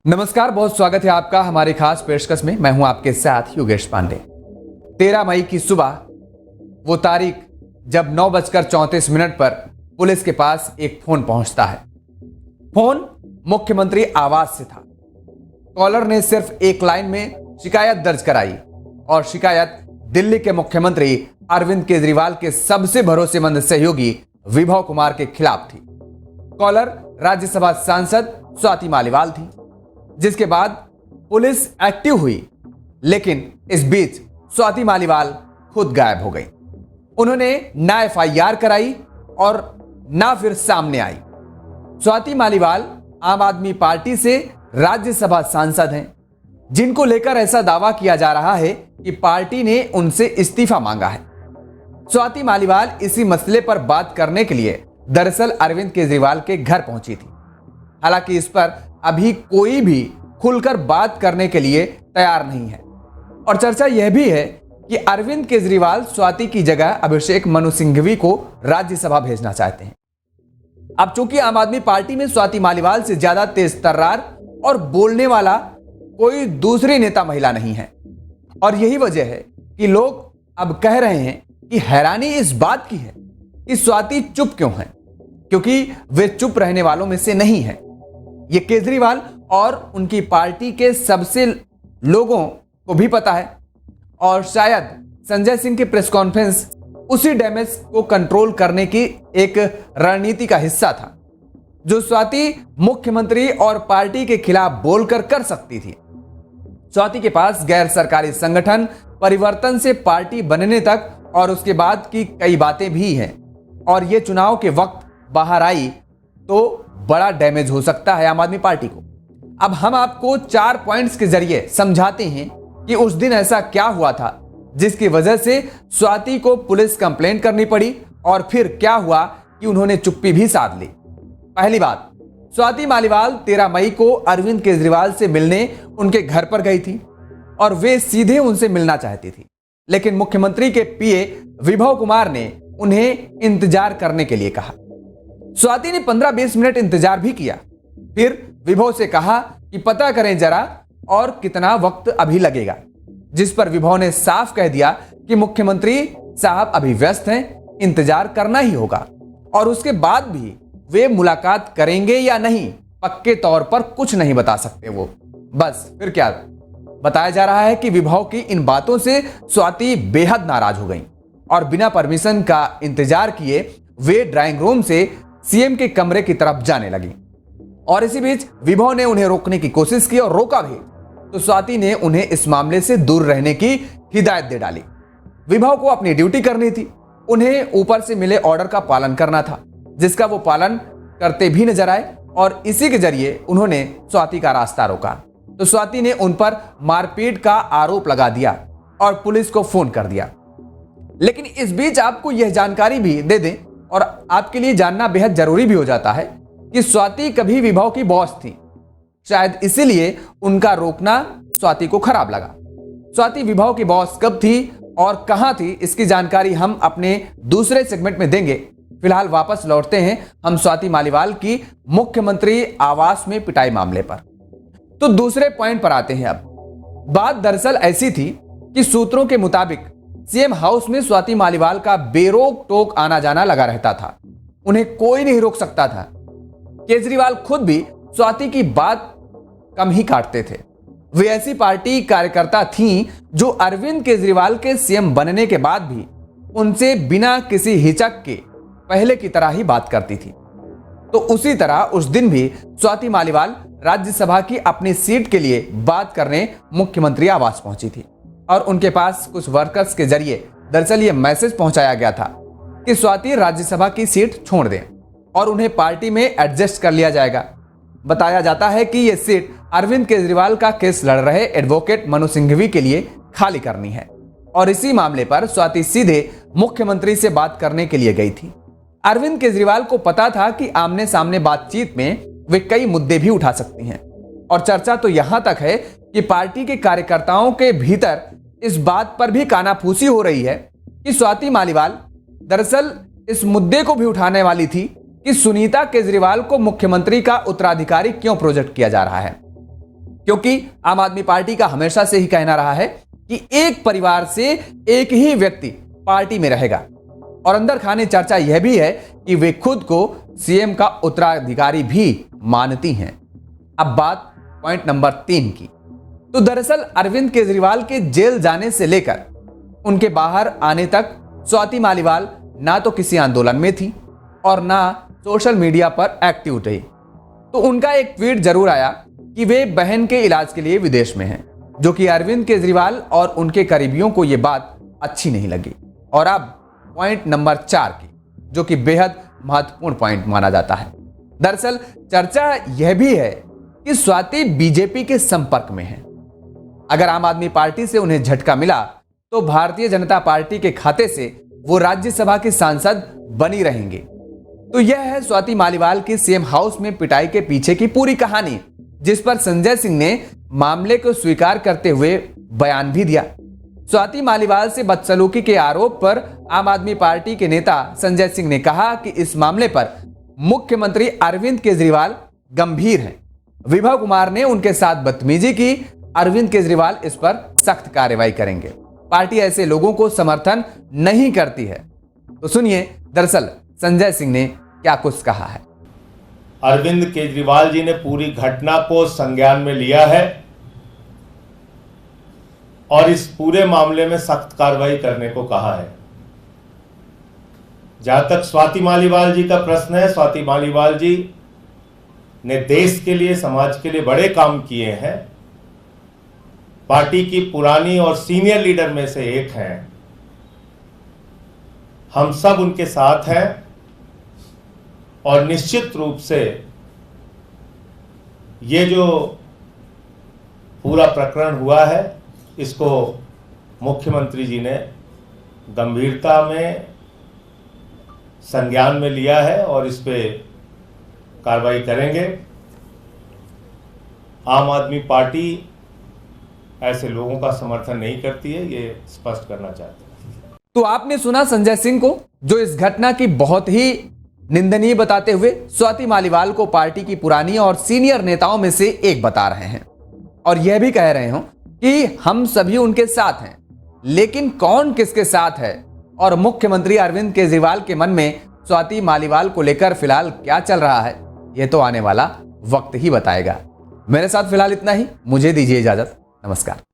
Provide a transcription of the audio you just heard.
नमस्कार, बहुत स्वागत है आपका हमारे खास पेशकश में। मैं हूं आपके साथ योगेश पांडे। 13 मई की सुबह, वो तारीख जब 9:34 पर पुलिस के पास एक फोन पहुंचता है। फोन मुख्यमंत्री आवास से था। कॉलर ने सिर्फ एक लाइन में शिकायत दर्ज कराई और शिकायत दिल्ली के मुख्यमंत्री अरविंद केजरीवाल के सबसे भरोसेमंद सहयोगी विभव कुमार के खिलाफ थी। कॉलर राज्यसभा सांसद स्वाति मालीवाल थी, जिसके बाद पुलिस एक्टिव हुई, लेकिन इस बीच स्वाति मालीवाल खुद गायब हो गई। उन्होंने ना एफआईआर कराई और ना फिर सामने आई। स्वाति मालीवाल आम आदमी पार्टी से राज्यसभा सांसद हैं, जिनको लेकर ऐसा दावा किया जा रहा है कि पार्टी ने उनसे इस्तीफा मांगा है। स्वाति मालीवाल इसी मसले पर बात करने के लिए दरअसल अरविंद केजरीवाल के घर पहुंची थी। हालांकि इस पर अभी कोई भी खुलकर बात करने के लिए तैयार नहीं है और चर्चा यह भी है कि अरविंद केजरीवाल स्वाति की जगह अभिषेक मनु सिंघवी को राज्यसभा भेजना चाहते हैं। अब चूंकि आम आदमी पार्टी में स्वाति मालीवाल से ज्यादा तेज तर्रार और बोलने वाला कोई दूसरी नेता महिला नहीं है और यही वजह है कि लोग अब कह रहे हैं कि हैरानी इस बात की है कि स्वाति चुप क्यों है, क्योंकि वे चुप रहने वालों में से नहीं है। ये केजरीवाल और उनकी पार्टी के सबसे लोगों को भी पता है और शायद संजय सिंह की प्रेस कॉन्फ्रेंस उसी डैमेज को कंट्रोल करने की एक रणनीति का हिस्सा था, जो स्वाति मुख्यमंत्री और पार्टी के खिलाफ बोलकर कर सकती थी। स्वाति के पास गैर सरकारी संगठन परिवर्तन से पार्टी बनने तक और उसके बाद की कई बातें भी हैं और ये चुनाव के वक्त बाहर आई तो बड़ा डैमेज हो सकता है आम आदमी पार्टी को। अब हम आपको 4 पॉइंट्स के जरिए समझाते हैं कि उस दिन ऐसा क्या हुआ था जिसकी वजह से स्वाति को पुलिस कंप्लेंट करनी पड़ी और फिर क्या हुआ कि उन्होंने चुप्पी भी साध ली। पहली बात, स्वाति मालीवाल 13 मई को अरविंद केजरीवाल से मिलने उनके घर पर गई थी और वे सीधे उनसे मिलना चाहती थी, लेकिन मुख्यमंत्री के पीए विभव कुमार ने उन्हें इंतजार करने के लिए कहा। स्वाति ने 15-20 मिनट इंतजार भी किया, फिर विभव से कहा कि पता करें जरा और कितना वक्त अभी लगेगा, जिस पर विभव ने साफ कह दिया कि मुख्यमंत्री साहब अभी व्यस्त हैं, इंतजार करना ही होगा और उसके बाद भी वे मुलाकात करेंगे या नहीं पक्के तौर पर कुछ नहीं बता सकते वो। बस फिर क्या बताया जा रहा है कि विभव की इन बातों से स्वाति बेहद नाराज हो गई और बिना परमिशन का इंतजार किए वे ड्राइंग रूम से सीएम के कमरे की तरफ जाने लगी और इसी बीच विभव ने उन्हें रोकने की कोशिश की और रोका भी, तो स्वाति ने उन्हें इस मामले से दूर रहने की हिदायत दे डाली। विभव को अपनी ड्यूटी करनी थी, उन्हें ऊपर से मिले ऑर्डर का पालन करना था, जिसका वो पालन करते भी नजर आए और इसी के जरिए उन्होंने स्वाति का रास्ता रोका। तो स्वाति ने उन पर मारपीट का आरोप लगा दिया और पुलिस को फोन कर दिया। लेकिन इस बीच आपको यह जानकारी भी दे दें और आपके लिए जानना बेहद जरूरी भी हो जाता है कि स्वाति कभी विभव की बॉस थी। शायद इसीलिए उनका रोकना स्वाति को खराब लगा। स्वाति विभव की बॉस कब थी और कहां थी, इसकी जानकारी हम अपने दूसरे सेगमेंट में देंगे। फिलहाल वापस लौटते हैं हम स्वाति मालीवाल की मुख्यमंत्री आवास में पिटाई मामले पर। तो दूसरे पॉइंट पर आते हैं। अब बात दरअसल ऐसी थी कि सूत्रों के मुताबिक सीएम हाउस में स्वाति मालीवाल का बेरोक टोक आना जाना लगा रहता था, उन्हें कोई नहीं रोक सकता था। केजरीवाल खुद भी स्वाति की बात कम ही काटते थे। वे ऐसी पार्टी कार्यकर्ता थीं जो अरविंद केजरीवाल के सीएम बनने के बाद भी उनसे बिना किसी हिचक के पहले की तरह ही बात करती थी। तो उसी तरह उस दिन भी स्वाति मालीवाल राज्यसभा की अपनी सीट के लिए बात करने मुख्यमंत्री आवास पहुंची थी और उनके पास कुछ वर्कर्स के जरिए दरअसल ये मैसेज पहुंचाया गया था कि स्वाति राज्यसभा की सीट छोड़ दें और उन्हें पार्टी में एडजस्ट कर लिया जाएगा। बताया जाता है कि यह सीट अरविंद केजरीवाल का केस लड़ रहे एडवोकेट मनु सिंघवी के लिए खाली करनी है और इसी मामले पर स्वाति सीधे मुख्यमंत्री से बात करने के लिए गई थी। अरविंद केजरीवाल को पता था कि आमने सामने बातचीत में वे कई मुद्दे भी उठा सकती हैं और चर्चा तो यहां तक है कि पार्टी के कार्यकर्ताओं के भीतर इस बात पर भी कानाफूसी हो रही है कि स्वाति मालीवाल दरअसल इस मुद्दे को भी उठाने वाली थी कि सुनीता केजरीवाल को मुख्यमंत्री का उत्तराधिकारी क्यों प्रोजेक्ट किया जा रहा है। क्योंकि आम आदमी पार्टी का हमेशा से ही कहना रहा है कि एक परिवार से एक ही व्यक्ति पार्टी में रहेगा। और अंदर खाने चर्चा यह भी है कि वे खुद को सीएम का उत्तराधिकारी भी मानती हैं। अब बात पॉइंट नंबर 3 की। तो दरअसल अरविंद केजरीवाल के जेल जाने से लेकर उनके बाहर आने तक स्वाति मालीवाल ना तो किसी आंदोलन में थी और ना सोशल मीडिया पर एक्टिव रही। तो उनका एक ट्वीट जरूर आया कि वे बहन के इलाज के लिए विदेश में हैं, जो कि अरविंद केजरीवाल और उनके करीबियों को यह बात अच्छी नहीं लगी। और अब पॉइंट नंबर 4 की, जो कि बेहद महत्वपूर्ण पॉइंट माना जाता है। दरअसल चर्चा यह भी है कि स्वाति बीजेपी के संपर्क में है। अगर आम आदमी पार्टी से उन्हें झटका मिला तो भारतीय जनता पार्टी के खाते से वो राज्यसभा की सांसद बनी रहेंगे। तो यह है स्वाति मालीवाल की सीएम हाउस में पिटाई के पीछे की पूरी कहानी, जिस पर संजय सिंह ने मामले को स्वीकार करते हुए बयान भी दिया। स्वाति मालीवाल से बदसलूकी के आरोप पर आम आदमी पार्टी के नेता संजय सिंह ने कहा कि इस मामले पर मुख्यमंत्री अरविंद केजरीवाल गंभीर हैं। विभव कुमार ने उनके साथ बदतमीजी की। अरविंद केजरीवाल इस पर सख्त कार्रवाई करेंगे। पार्टी ऐसे लोगों को समर्थन नहीं करती है। तो सुनिए दरअसल संजय सिंह ने क्या कुछ कहा है। अरविंद केजरीवाल जी ने पूरी घटना को संज्ञान में लिया है और इस पूरे मामले में सख्त कार्रवाई करने को कहा है। जहां तक स्वाति मालीवाल जी का प्रश्न है, स्वाति मालीवाल जी ने देश के लिए, समाज के लिए बड़े काम किए हैं। पार्टी की पुरानी और सीनियर लीडर में से एक हैं। हम सब उनके साथ हैं और निश्चित रूप से ये जो पूरा प्रकरण हुआ है इसको मुख्यमंत्री जी ने गंभीरता में संज्ञान में लिया है और इस पे कार्रवाई करेंगे। आम आदमी पार्टी ऐसे लोगों का समर्थन नहीं करती है, ये स्पष्ट करना चाहते हैं। तो आपने सुना संजय सिंह को, जो इस घटना की बहुत ही निंदनीय बताते हुए स्वाति मालीवाल को पार्टी की पुरानी और सीनियर नेताओं में से एक बता रहे हैं और यह भी कह रहे हो कि हम सभी उनके साथ हैं। लेकिन कौन किसके साथ है और मुख्यमंत्री अरविंद केजरीवाल के मन में स्वाति मालीवाल को लेकर फिलहाल क्या चल रहा है, यह तो आने वाला वक्त ही बताएगा। मेरे साथ फिलहाल इतना ही। मुझे दीजिए इजाजत। नमस्कार।